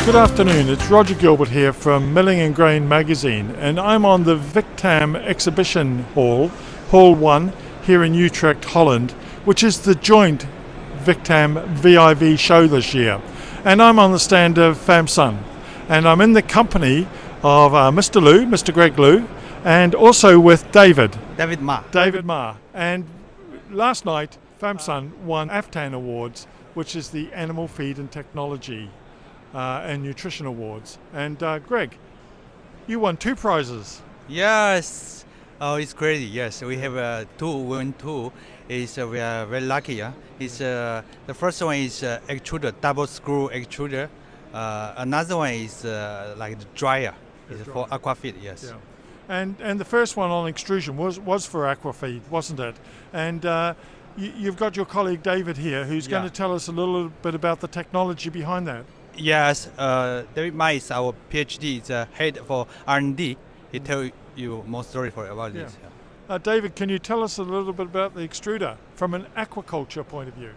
Good afternoon, it's Roger Gilbert here from Milling and Grain magazine, and I'm on the Victam exhibition hall, Hall 1, here in Utrecht, Holland, which is the joint Victam VIV show this year. And I'm on the stand of Famsun, and I'm in the company of Mr. Liu, Mr. Greg Liu, and also with David Ma. And last night, Famsun won AFTAN Awards, which is the Animal Feed and Technology and Nutrition Awards. And Greg, you won 2 prizes. Yes. Oh, it's crazy. Yes, we have 2 win 2. We are very lucky. Yeah? It's the first one is extruder, double screw extruder. Another one is like the dryer. It's for aquafeed. Yes. Yeah. And the first one on extrusion was for aquafeed, wasn't it? And you've got your colleague David here, who's going to tell us a little bit about the technology behind that. Yes, David Ma is our PhD, is head for R&D. He tell you more story about this. David, can you tell us a little bit about the extruder from an aquaculture point of view?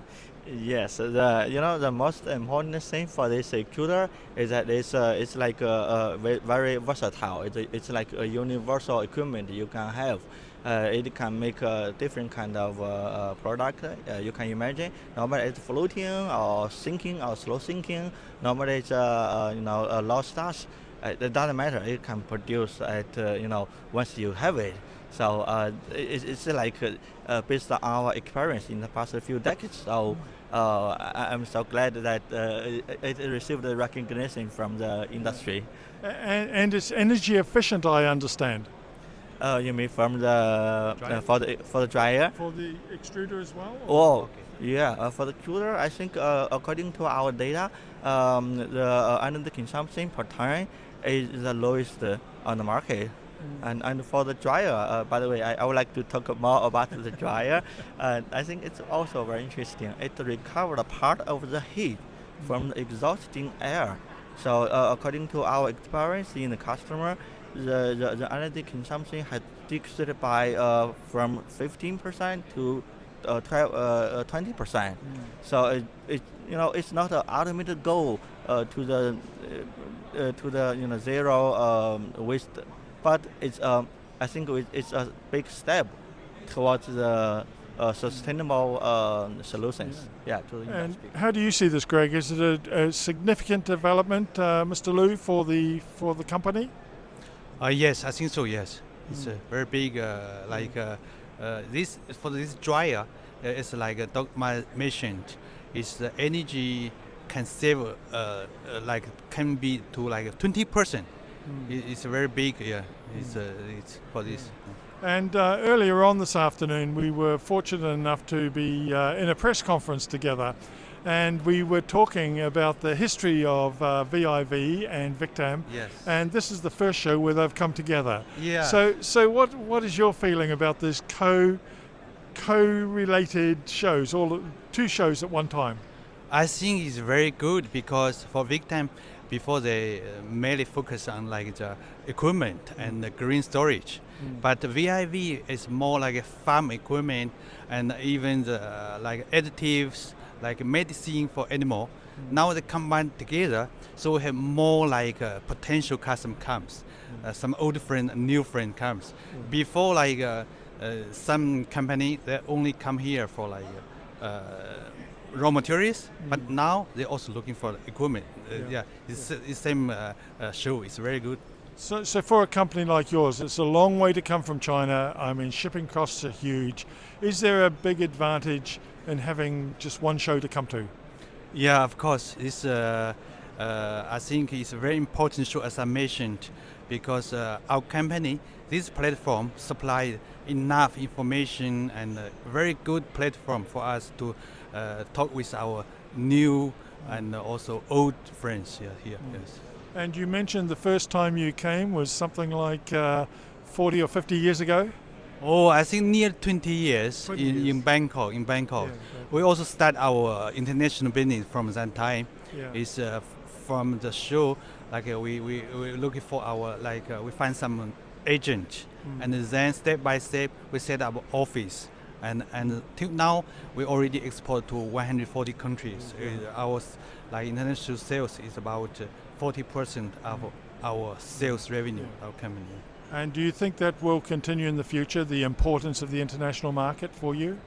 Yes, the most important thing for this extruder is that it's like very versatile. It's like a universal equipment you can have. It can make a different kind of product. You can imagine. Normally it's floating or sinking or slow sinking. Normally it's low starch. It doesn't matter. It can produce at once you have it. So it's like based on our experience in the past few decades. So I'm so glad that it received the recognition from the industry. And it's energy efficient, I understand. You mean from the for the dryer? For the extruder as well? Oh, yeah. For the extruder, I think according to our data, the energy consumption per ton is the lowest on the market. And for the dryer, by the way, I would like to talk more about the dryer. I think it's also very interesting. It recovers a part of the heat from the exhausting air. So according to our experience in the customer, the energy consumption has decreased by from 15% to 20%. So it's not an ultimate goal to the zero waste, but it's I think it's a big step towards the sustainable solutions. To the and industry. how do you see this, Greg? Is it a significant development, Mr. Liu, for the company? Yes, I think so. Yes, it's very big. This for this dryer, it's like Dr. Ma mentioned. It's the energy can save can be to like 20%. It's very big. Yeah, it's for this. And earlier on this afternoon, we were fortunate enough to be in a press conference together, and we were talking about the history of VIV and Victam. Yes. And this is the first show where they've come together. Yeah. So what is your feeling about this co-related shows, all 2 shows at one time? I think it's very good because for Victam, before they mainly focus on like the equipment and the green storage, but the VIV is more like a farm equipment and even the like additives, like medicine for animal. Now they combine together, so we have more like potential customer comes, some old friend, new friend comes. Before like some company they only come here for like raw materials, but now they're also looking for equipment. It's the same show. It's very good. So for a company like yours, it's a long way to come from China. I mean, shipping costs are huge. Is there a big advantage in having just one show to come to? Yeah, of course. It's I think it's a very important show, as I mentioned, because our company, this platform, supplied enough information and a very good platform for us to talk with our new and also old friends here. Yes. And you mentioned the first time you came was something like 40 or 50 years ago? Oh, I think near 20 years, 20 years. in Bangkok. Yeah, exactly. We also start our international business from that time. Yeah. It's from the show, like we looking for our we find some agent, and then step by step we set up office. And till now, we already export to 140 countries. Our international sales is about 40% of our sales revenue, our company. And do you think that will continue in the future, the importance of the international market for you?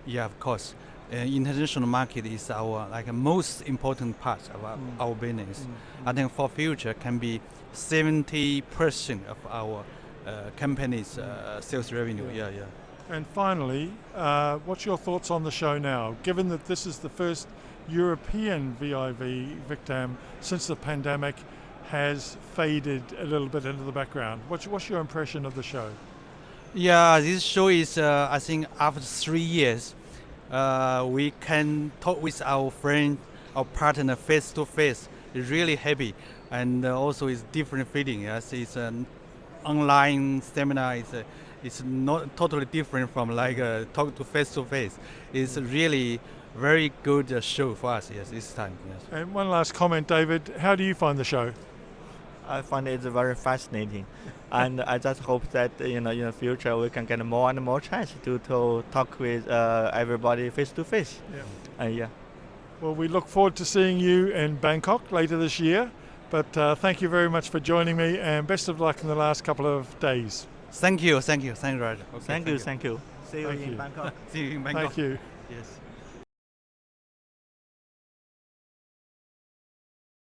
Yeah, of course. International market is our most important part of our business. I think for future can be 70% of our company's sales revenue. Yeah. And finally, what's your thoughts on the show now? Given that this is the first European VIV Victam since the pandemic has faded a little bit into the background. What's your impression of the show? Yeah, this show is, I think, after 3 years, we can talk with our friend, our partner face to face. It's really happy, and also it's different feeling. Yes, it's an online seminar. It's not totally different from talk to face. It's really very good show for us. Yes, this time. Yes. And one last comment, David. How do you find the show? I find it very fascinating, and I just hope that in the future we can get more and more chance to talk with everybody face to face. Yeah. Well, we look forward to seeing you in Bangkok later this year. But thank you very much for joining me, and best of luck in the last couple of days. Thank you, Roger. Okay, Thank you. See you Thank in you. Bangkok. See you in Bangkok. Thank you. Yes.